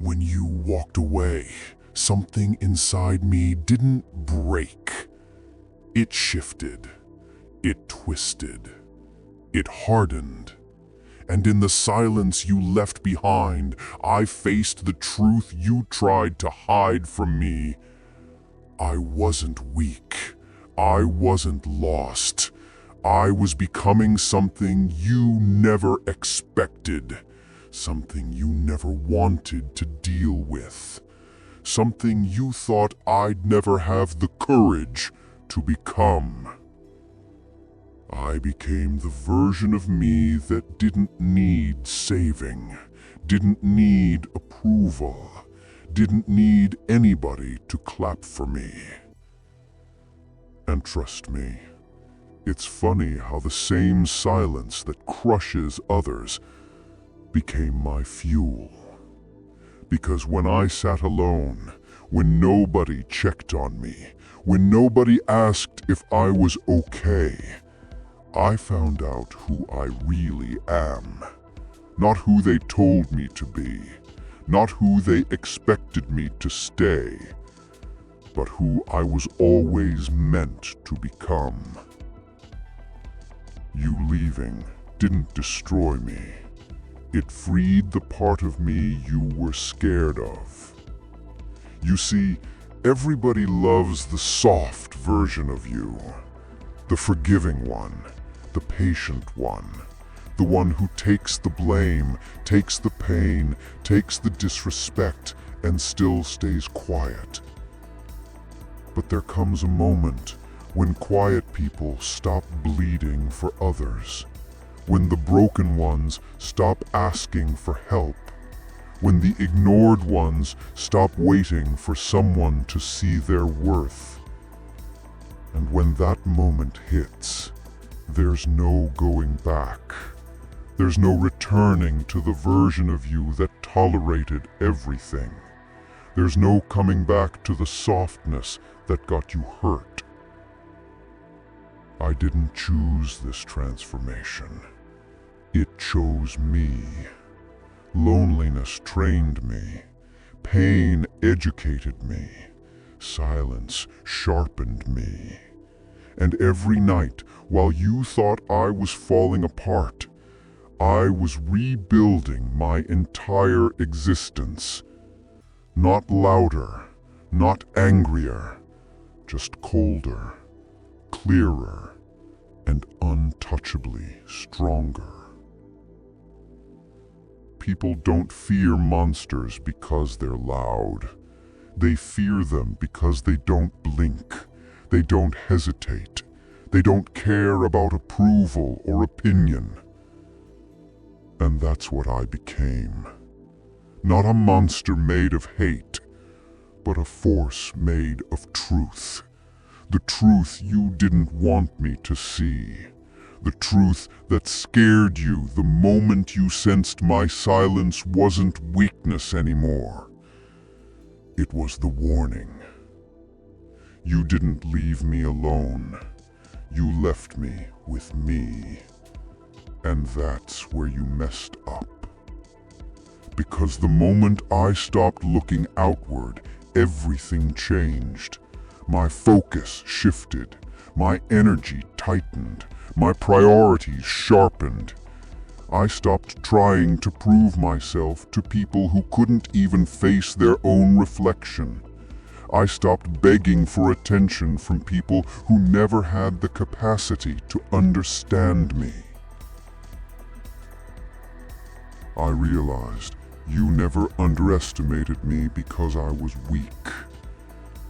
When you walked away, something inside me didn't break. It shifted. It twisted. It hardened. And in the silence you left behind, I faced the truth you tried to hide from me. I wasn't weak. I wasn't lost. I was becoming something you never expected. Something you never wanted to deal with. Something you thought I'd never have the courage to become. I became the version of me that didn't need saving, didn't need approval, didn't need anybody to clap for me. And trust me, it's funny how the same silence that crushes others became my fuel. Because when I sat alone, when nobody checked on me, when nobody asked if I was okay, I found out who I really am. Not who they told me to be, not who they expected me to stay, but who I was always meant to become. You leaving didn't destroy me. It freed the part of me you were scared of. You see, everybody loves the soft version of you, the forgiving one, the patient one, the one who takes the blame, takes the pain, takes the disrespect, and still stays quiet. But there comes a moment when quiet people stop bleeding for others. When the broken ones stop asking for help, when the ignored ones stop waiting for someone to see their worth. And when that moment hits, there's no going back. There's no returning to the version of you that tolerated everything. There's no coming back to the softness that got you hurt. I didn't choose this transformation. It chose me. Loneliness trained me. Pain educated me. Silence sharpened me. And every night, while you thought I was falling apart, I was rebuilding my entire existence. Not louder, not angrier, just colder, clearer, and untouchably stronger. People don't fear monsters because they're loud. They fear them because they don't blink. They don't hesitate. They don't care about approval or opinion. And that's what I became. Not a monster made of hate, but a force made of truth. The truth you didn't want me to see. The truth that scared you the moment you sensed my silence wasn't weakness anymore. It was the warning. You didn't leave me alone. You left me with me. And that's where you messed up. Because the moment I stopped looking outward, everything changed. My focus shifted. My energy tightened. My priorities sharpened. I stopped trying to prove myself to people who couldn't even face their own reflection. I stopped begging for attention from people who never had the capacity to understand me. I realized you never underestimated me because I was weak.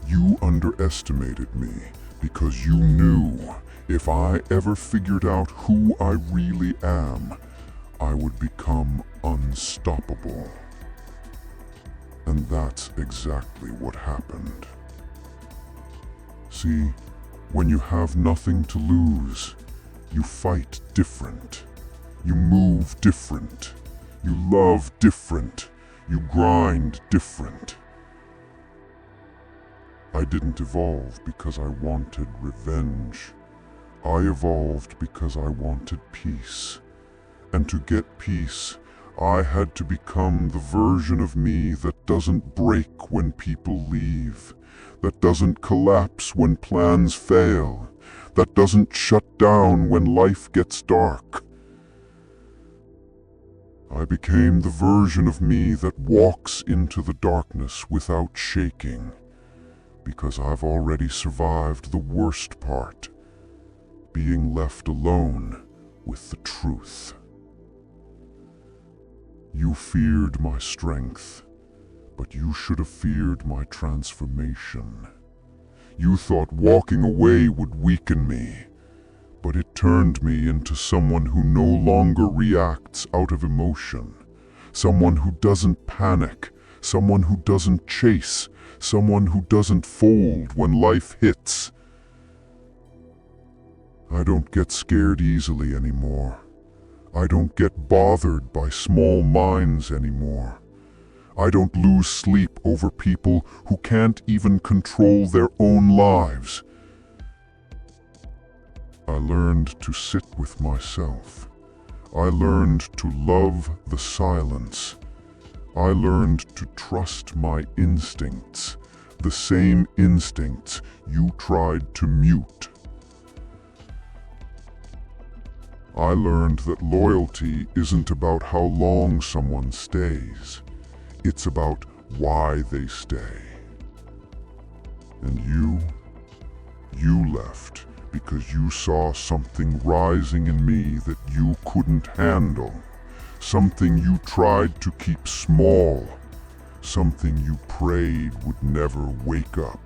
You underestimated me because you knew if I ever figured out who I really am, I would become unstoppable. And that's exactly what happened. See, when you have nothing to lose, you fight different. You move different. You love different. You grind different. I didn't evolve because I wanted revenge. I evolved because I wanted peace. And to get peace, I had to become the version of me that doesn't break when people leave, that doesn't collapse when plans fail, that doesn't shut down when life gets dark. I became the version of me that walks into the darkness without shaking, because I've already survived the worst part, being left alone with the truth. You feared my strength, but you should have feared my transformation. You thought walking away would weaken me, but it turned me into someone who no longer reacts out of emotion, someone who doesn't panic, someone who doesn't chase, someone who doesn't fold when life hits. I don't get scared easily anymore. I don't get bothered by small minds anymore. I don't lose sleep over people who can't even control their own lives. I learned to sit with myself. I learned to love the silence. I learned to trust my instincts, the same instincts you tried to mute. I learned that loyalty isn't about how long someone stays. It's about why they stay. And you left because you saw something rising in me that you couldn't handle. Something you tried to keep small. Something you prayed would never wake up.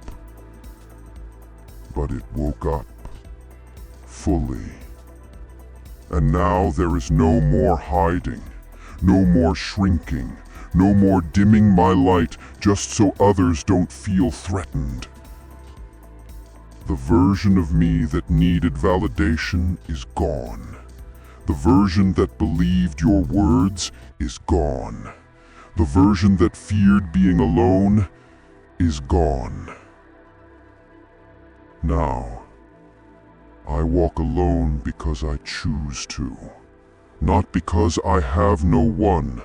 But it woke up fully. And now there is no more hiding, no more shrinking, no more dimming my light just so others don't feel threatened. The version of me that needed validation is gone. The version that believed your words is gone. The version that feared being alone is gone. Now, I walk alone because I choose to. Not because I have no one,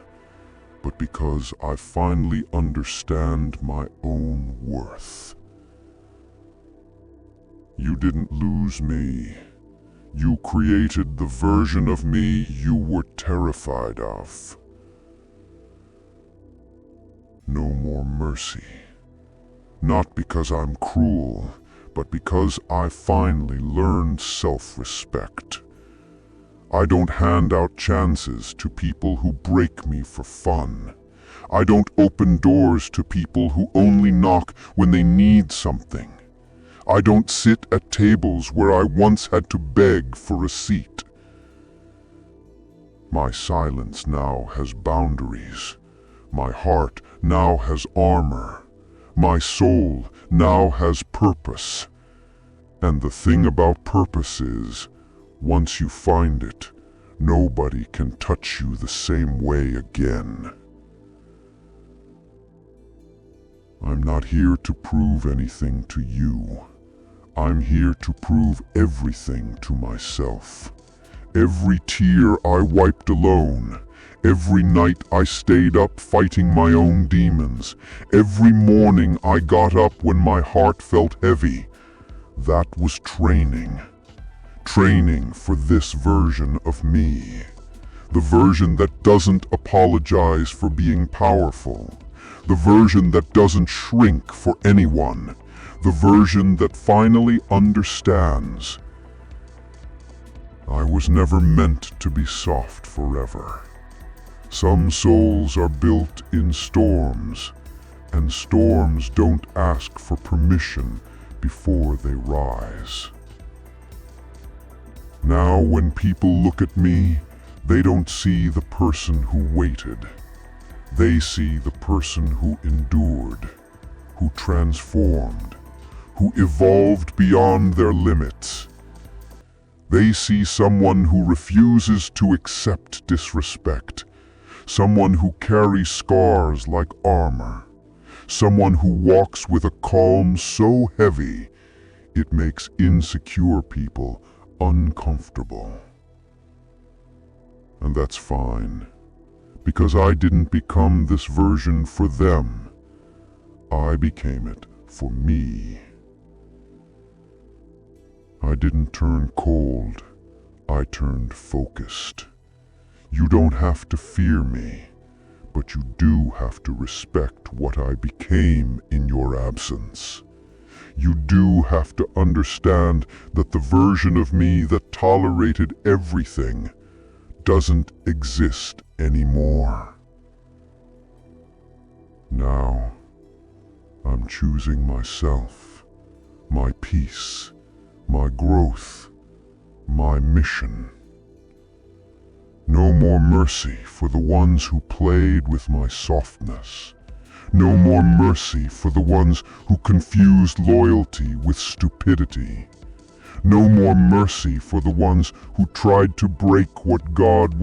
but because I finally understand my own worth. You didn't lose me. You created the version of me you were terrified of. No more mercy. Not because I'm cruel, but because I finally learned self-respect. I don't hand out chances to people who break me for fun. I don't open doors to people who only knock when they need something. I don't sit at tables where I once had to beg for a seat. My silence now has boundaries. My heart now has armor. My soul now has purpose. And the thing about purpose is, once you find it, nobody can touch you the same way again. I'm not here to prove anything to you. I'm here to prove everything to myself. Every tear I wiped alone, every night I stayed up fighting my own demons, every morning I got up when my heart felt heavy, that was training. Training for this version of me. The version that doesn't apologize for being powerful. The version that doesn't shrink for anyone. The version that finally understands. I was never meant to be soft forever. Some souls are built in storms, and storms don't ask for permission before they rise. Now when people look at me, they don't see the person who waited. They see the person who endured, who transformed, who evolved beyond their limits. They see someone who refuses to accept disrespect, someone who carries scars like armor, someone who walks with a calm so heavy it makes insecure people uncomfortable. And that's fine, because I didn't become this version for them. I became it for me. I didn't turn cold, I turned focused. You don't have to fear me, but you do have to respect what I became in your absence. You do have to understand that the version of me that tolerated everything doesn't exist anymore. Now, I'm choosing myself, my peace, my growth, my mission. No more mercy for the ones who played with my softness. No more mercy for the ones who confused loyalty with stupidity. No more mercy for the ones who tried to break what God